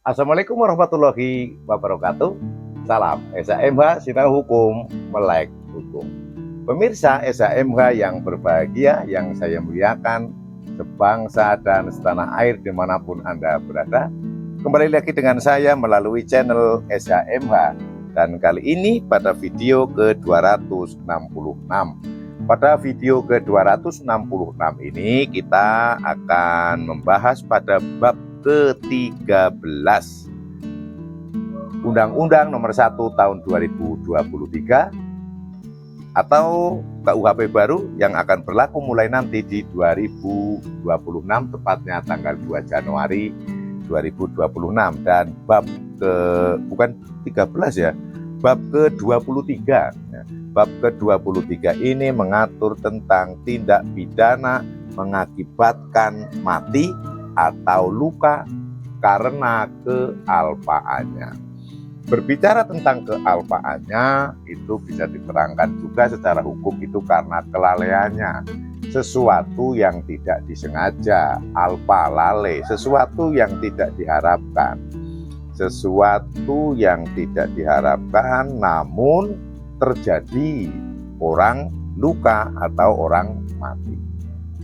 Assalamualaikum warahmatullahi wabarakatuh. Salam SHMH Sinau Hukum Melek Hukum. Pemirsa SHMH yang berbahagia, yang saya muliakan, sebangsa dan setanah air dimanapun Anda berada. Kembali lagi dengan saya melalui channel SHMH. Dan kali ini pada video ke-266. Pada video ke-266 ini kita akan membahas pada bab ke-13 Undang-Undang Nomor 1 Tahun 2023 atau KUHP baru yang akan berlaku mulai nanti di 2026, tepatnya tanggal 2 Januari 2026. Dan bab bukan 13 ya, bab ke-23. Bab ke-23 ini mengatur tentang tindak pidana mengakibatkan mati atau luka karena kealpaannya. Berbicara tentang kealpaannya, itu bisa diterangkan juga secara hukum itu karena kelalaiannya. Sesuatu yang tidak disengaja, alpa lale, sesuatu yang tidak diharapkan. Sesuatu yang tidak diharapkan namun terjadi, orang luka atau orang mati.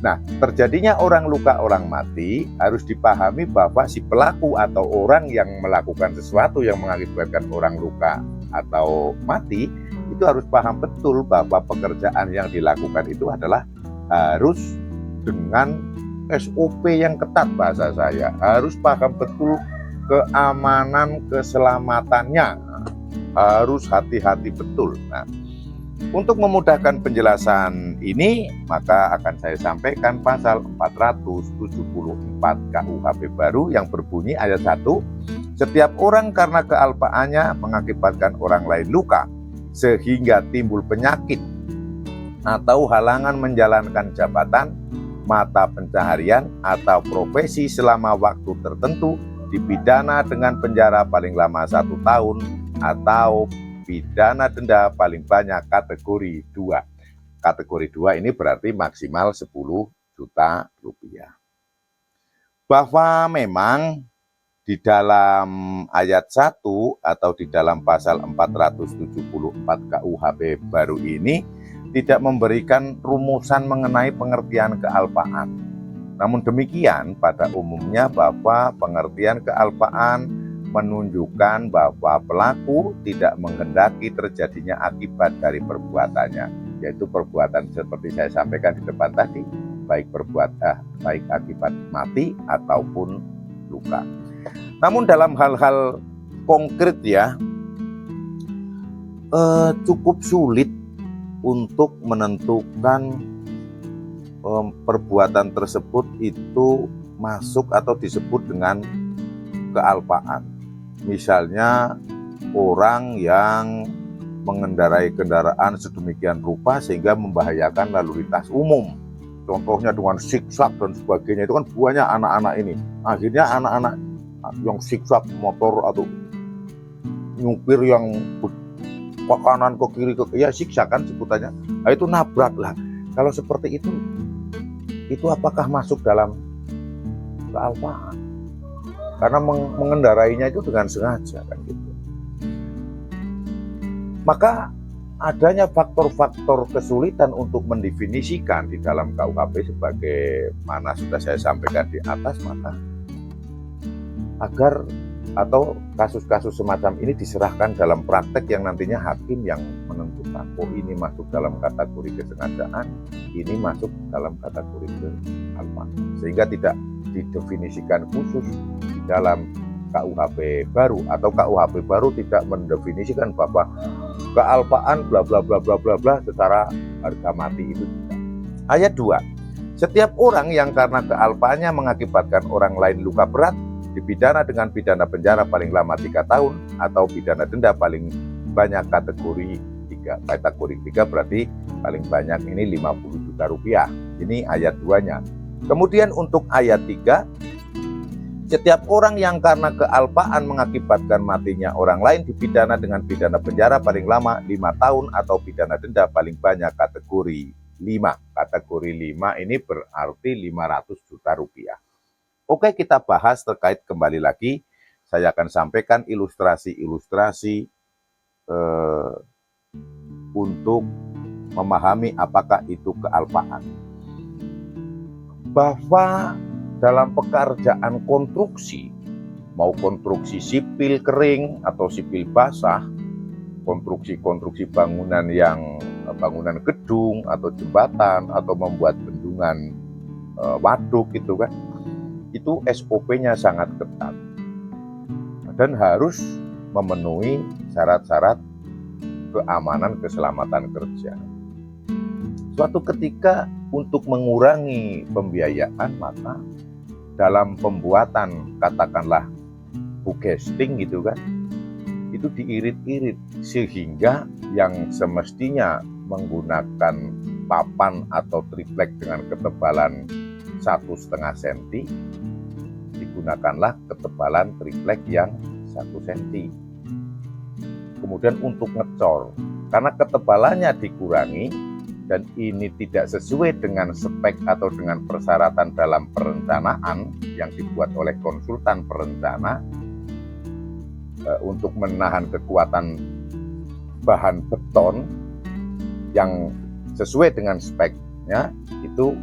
Nah, terjadinya orang luka, orang mati harus dipahami bahwa si pelaku atau orang yang melakukan sesuatu yang mengakibatkan orang luka atau mati itu harus paham betul bahwa pekerjaan yang dilakukan itu adalah harus dengan SOP yang ketat, bahasa saya. Harus paham betul keamanan, keselamatannya. Harus hati-hati betul. Nah, untuk memudahkan penjelasan ini, maka akan saya sampaikan pasal 474 KUHP baru yang berbunyi ayat 1. Setiap orang karena kealpaannya mengakibatkan orang lain luka, sehingga timbul penyakit atau halangan menjalankan jabatan, mata pencaharian, atau profesi selama waktu tertentu, dipidana dengan penjara paling lama 1 tahun atau pidana denda paling banyak kategori 2. Kategori 2 ini berarti maksimal 10 juta rupiah. Bahwa memang di dalam ayat 1 atau di dalam pasal 474 KUHP baru ini tidak memberikan rumusan mengenai pengertian kealpaan. Namun demikian, pada umumnya bahwa pengertian kealpaan menunjukkan bahwa pelaku tidak menghendaki terjadinya akibat dari perbuatannya, yaitu perbuatan seperti saya sampaikan di depan tadi, baik akibat mati ataupun luka. Namun dalam hal-hal konkret ya, cukup sulit untuk menentukan perbuatan tersebut itu masuk atau disebut dengan kealpaan. Misalnya orang yang mengendarai kendaraan sedemikian rupa sehingga membahayakan lalu lintas umum. Contohnya dengan siksak dan sebagainya, itu kan banyak anak-anak ini. Akhirnya anak-anak yang siksak motor atau nyupir yang ke kanan ke kiri ya siksa kan sebutannya. Nah, itu nabrak lah. Kalau seperti itu apakah masuk dalam kealpaan? Karena mengendarainya itu dengan sengaja kan gitu. Maka adanya faktor-faktor kesulitan untuk mendefinisikan di dalam KUHP sebagaimana sudah saya sampaikan di atas, maka agar atau kasus-kasus semacam ini diserahkan dalam praktek yang nantinya hakim yang menentukan, oh ini masuk dalam kategori kesengajaan, ini masuk dalam kategori kealpaan, sehingga tidak didefinisikan khusus di dalam KUHP baru, atau KUHP baru tidak mendefinisikan bahwa kealpaan bla bla bla bla bla bla secara harga mati itu tidak. Ayat 2. Setiap orang yang karena kealpaannya mengakibatkan orang lain luka berat dipidana dengan pidana penjara paling lama 3 tahun atau pidana denda paling banyak kategori 3. Kategori 3 berarti paling banyak ini 50 juta rupiah. Ini ayat 2-nya. Kemudian untuk ayat 3, setiap orang yang karena kealpaan mengakibatkan matinya orang lain dipidana dengan pidana penjara paling lama 5 tahun atau pidana denda paling banyak kategori 5. Kategori 5 ini berarti 500 juta rupiah. Oke, kita bahas terkait kembali lagi saya akan sampaikan ilustrasi-ilustrasi untuk memahami apakah itu kealpaan. Bahwa dalam pekerjaan konstruksi, mau konstruksi sipil kering atau sipil basah, konstruksi bangunan bangunan gedung atau jembatan atau membuat bendungan waduk gitu kan, itu SOP-nya sangat ketat dan harus memenuhi syarat-syarat keamanan keselamatan kerja. Suatu ketika untuk mengurangi pembiayaan, maka dalam pembuatan katakanlah bukesting gitu kan, itu diirit-irit sehingga yang semestinya menggunakan papan atau triplek dengan ketebalan 1,5 cm digunakanlah ketebalan triplek yang 1 cm. Kemudian untuk ngecor, karena ketebalannya dikurangi dan ini tidak sesuai dengan spek atau dengan persyaratan dalam perencanaan yang dibuat oleh konsultan perencana untuk menahan kekuatan bahan beton yang sesuai dengan speknya itu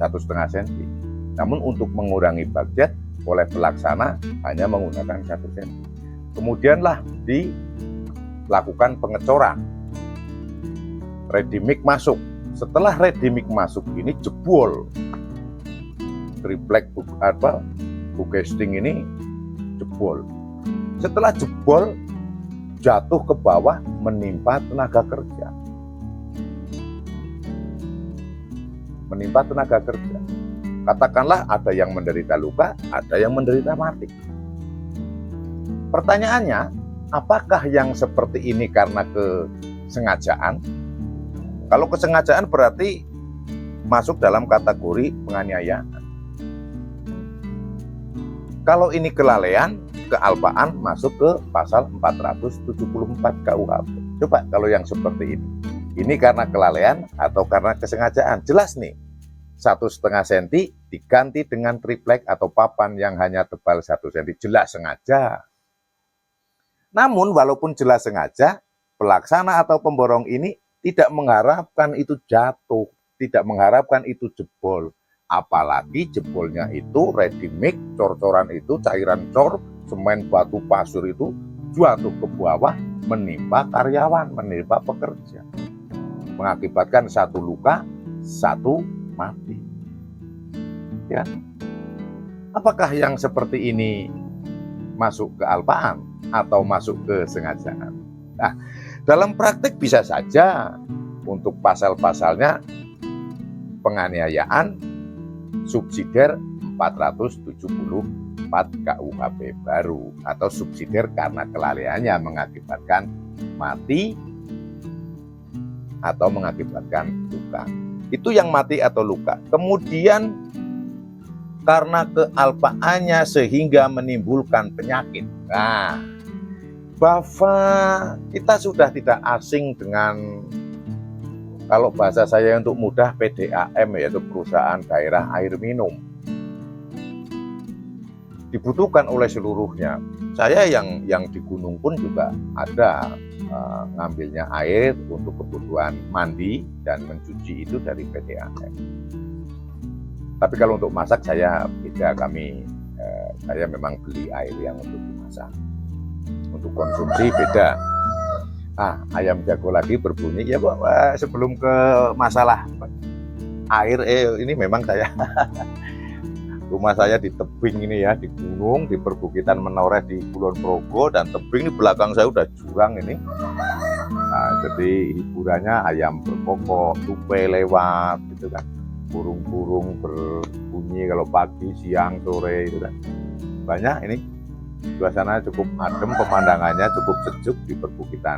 1,5 cm. Namun untuk mengurangi budget oleh pelaksana hanya menggunakan 1 cm. Kemudianlah dilakukan pengecoran. Ready mix masuk. Setelah ready mix masuk ini jebol. Triplek bukesting ini jebol. Setelah jebol jatuh ke bawah menimpa tenaga kerja. Katakanlah ada yang menderita luka, ada yang menderita mati. Pertanyaannya, apakah yang seperti ini karena kesengajaan? Kalau kesengajaan berarti masuk dalam kategori penganiayaan. Kalau ini kelalaian, kealpaan masuk ke pasal 474 KUHP. Coba kalau yang seperti ini. Ini karena kelalaian atau karena kesengajaan? Jelas nih. 1,5 cm diganti dengan triplek atau papan yang hanya tebal 1 cm. Jelas sengaja. Namun walaupun jelas sengaja, pelaksana atau pemborong ini tidak mengharapkan itu jatuh, tidak mengharapkan itu jebol. Apalagi jebolnya itu ready mix, cor-coran itu, cairan cor, semen, batu, pasir itu jatuh ke bawah, menimpa karyawan, menimpa pekerja. Mengakibatkan 1 luka, 1 mati. Ya. Apakah yang seperti ini masuk kealpaan atau masuk kesengajaan? Nah, dalam praktek bisa saja untuk pasal-pasalnya penganiayaan subsidiar 474 KUHP baru atau subsidiar karena kelalaiannya mengakibatkan mati atau mengakibatkan luka. Itu yang mati atau luka. Kemudian karena kealpaannya sehingga menimbulkan penyakit. Nah, bahwa kita sudah tidak asing dengan, kalau bahasa saya untuk mudah, PDAM, yaitu perusahaan daerah air minum. Dibutuhkan oleh seluruhnya. Saya yang di gunung pun juga ada ngambilnya air untuk kebutuhan mandi dan mencuci itu dari PDAM. Tapi kalau untuk masak saya beda, saya memang beli air yang untuk dimasak. Untuk konsumsi beda. Ayam jago lagi berbunyi ya Pak. Sebelum ke masalah air, ini memang saya rumah saya di tebing ini ya, di gunung, di perbukitan menoreh di Kulon Progo, dan tebing di belakang saya udah jurang ini. Jadi hiburannya ayam berkokok, tupai lewat gitu kan, burung-burung berbunyi kalau pagi, siang, sore gitu kan. Banyak ini. Suasana cukup adem, pemandangannya cukup sejuk di perbukitan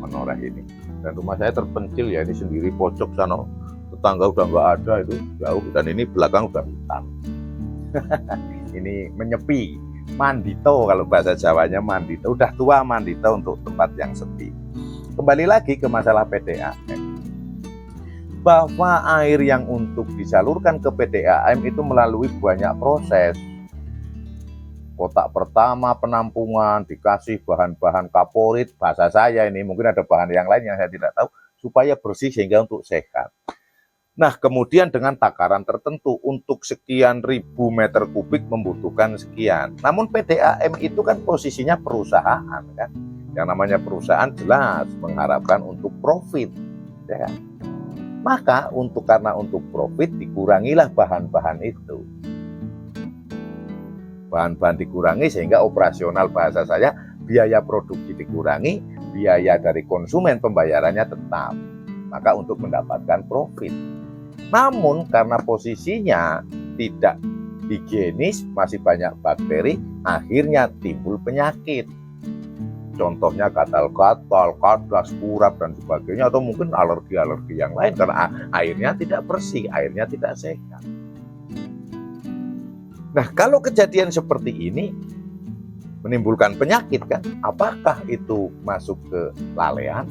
menoreh ini. Dan rumah saya terpencil ya, ini sendiri pojok sana, tetangga udah nggak ada, itu jauh, dan ini belakang udah hutan. Ini menyepi, mandito kalau bahasa Jawanya, mandito, udah tua mandito untuk tempat yang sepi. Kembali lagi ke masalah PDAM, bahwa air yang untuk disalurkan ke PDAM itu melalui banyak proses. kotak pertama penampungan, dikasih bahan-bahan kaporit, bahasa saya ini, mungkin ada bahan yang lain yang saya tidak tahu, supaya bersih sehingga untuk sehat. Nah, kemudian dengan takaran tertentu, untuk sekian ribu meter kubik membutuhkan sekian. Namun PDAM itu kan posisinya perusahaan, kan? Yang namanya perusahaan jelas mengharapkan untuk profit, ya kan? Maka karena untuk profit dikurangilah bahan-bahan itu. Bahan-bahan dikurangi sehingga operasional, bahasa saya, biaya produksi dikurangi, biaya dari konsumen pembayarannya tetap. Maka untuk mendapatkan profit. Namun karena posisinya tidak higienis, masih banyak bakteri, akhirnya timbul penyakit. Contohnya gatal-gatal, kadas, kurap, dan sebagainya, atau mungkin alergi-alergi yang lain karena airnya tidak bersih, airnya tidak sehat. Nah, kalau kejadian seperti ini menimbulkan penyakit, kan? Apakah itu masuk ke lalaian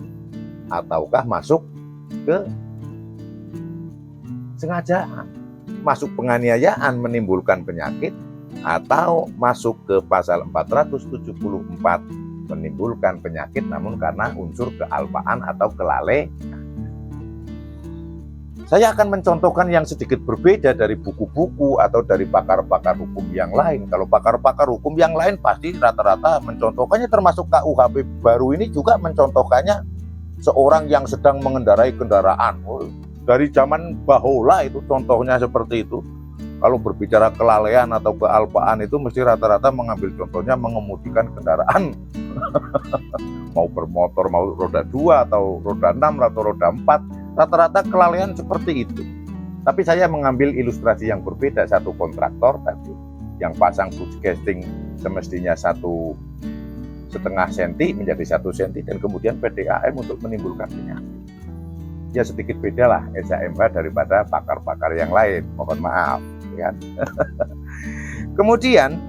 ataukah masuk ke sengajaan? Masuk penganiayaan menimbulkan penyakit atau masuk ke pasal 474 menimbulkan penyakit namun karena unsur kealpaan atau kelalaian. Saya akan mencontohkan yang sedikit berbeda dari buku-buku atau dari pakar-pakar hukum yang lain. Kalau pakar-pakar hukum yang lain pasti rata-rata mencontohkannya, termasuk KUHP baru ini juga mencontohkannya seorang yang sedang mengendarai kendaraan. Dari zaman Bahola itu contohnya seperti itu. Kalau berbicara kelalaian atau kealpaan itu mesti rata-rata mengambil contohnya mengemudikan kendaraan. Mau bermotor, mau roda 2 atau roda 6 atau roda 4. Rata-rata kelalaian seperti itu. Tapi saya mengambil ilustrasi yang berbeda. Satu kontraktor tadi yang pasang boots casting semestinya 1,5 senti menjadi 1 senti, dan kemudian PDAM untuk menimbulkan penyakit. Ya sedikit beda lah SHMH daripada pakar-pakar yang lain. Mohon maaf. Kan? Kemudian,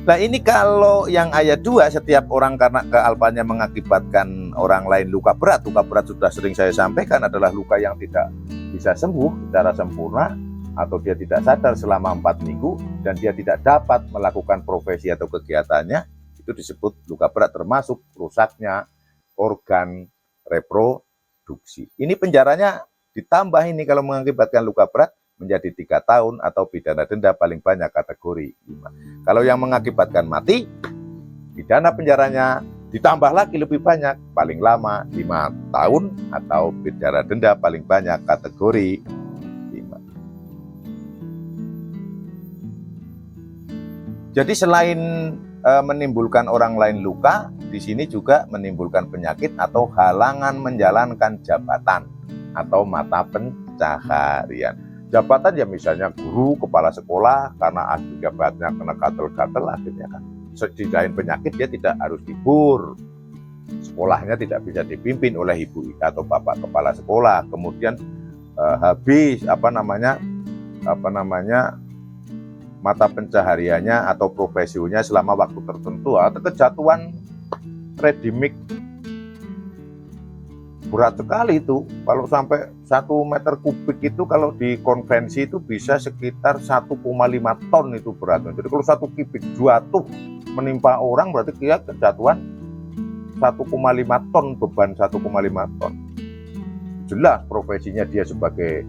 nah ini kalau yang ayat 2, setiap orang karena kealpaannya mengakibatkan orang lain luka berat. Luka berat sudah sering saya sampaikan adalah luka yang tidak bisa sembuh secara sempurna, atau dia tidak sadar selama 4 minggu dan dia tidak dapat melakukan profesi atau kegiatannya. Itu disebut luka berat, termasuk rusaknya organ reproduksi. Ini penjaranya ditambah ini kalau mengakibatkan luka berat menjadi 3 tahun atau pidana denda paling banyak kategori 5. Kalau yang mengakibatkan mati, pidana penjaranya ditambah lagi lebih banyak, paling lama 5 tahun atau pidana denda paling banyak kategori 5. Jadi selain menimbulkan orang lain luka, di sini juga menimbulkan penyakit atau halangan menjalankan jabatan atau mata pencaharian. Jabatan ya misalnya guru, kepala sekolah, karena jabatannya kena gatel-gatel, akhirnya kan selain penyakit dia tidak harus libur. Sekolahnya tidak bisa dipimpin oleh ibu atau bapak kepala sekolah. Kemudian habis mata pencahariannya atau profesinya selama waktu tertentu, atau kejatuhan redimik berat sekali itu. Kalau sampai 1 meter kubik itu kalau dikonvensi itu bisa sekitar 1,5 ton itu beratnya. Jadi kalau 1 kubik jatuh menimpa orang berarti dia kejatuhan 1,5 ton, beban 1,5 ton. Jelas profesinya dia sebagai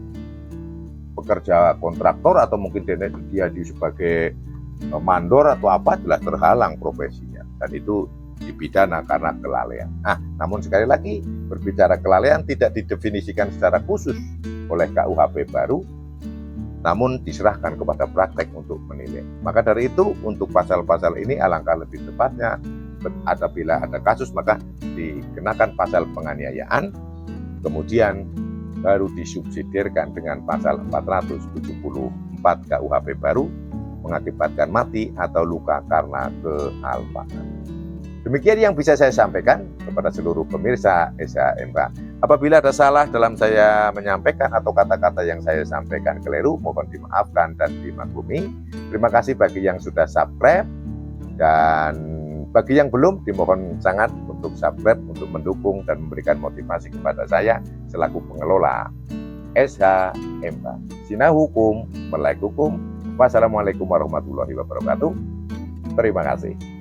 pekerja kontraktor atau mungkin dia sebagai mandor atau apa, jelas terhalang profesinya, dan itu dipidana karena kelalaian. Namun sekali lagi, berbicara kelalaian tidak didefinisikan secara khusus oleh KUHP baru, namun diserahkan kepada praktek untuk menilai. Maka dari itu, untuk pasal-pasal ini alangkah lebih tepatnya, apabila ada kasus maka dikenakan pasal penganiayaan, kemudian baru disubsidiarkan dengan pasal 474 KUHP baru, mengakibatkan mati atau luka karena kealpaan. Demikian yang bisa saya sampaikan kepada seluruh pemirsa SHMH. Apabila ada salah dalam saya menyampaikan atau kata-kata yang saya sampaikan keliru, mohon dimaafkan dan dimaklumi. Terima kasih bagi yang sudah subscribe, dan bagi yang belum, dimohon sangat untuk subscribe, untuk mendukung dan memberikan motivasi kepada saya selaku pengelola SHMH. Sinau Hukum, Melek Hukum, Wassalamualaikum warahmatullahi wabarakatuh. Terima kasih.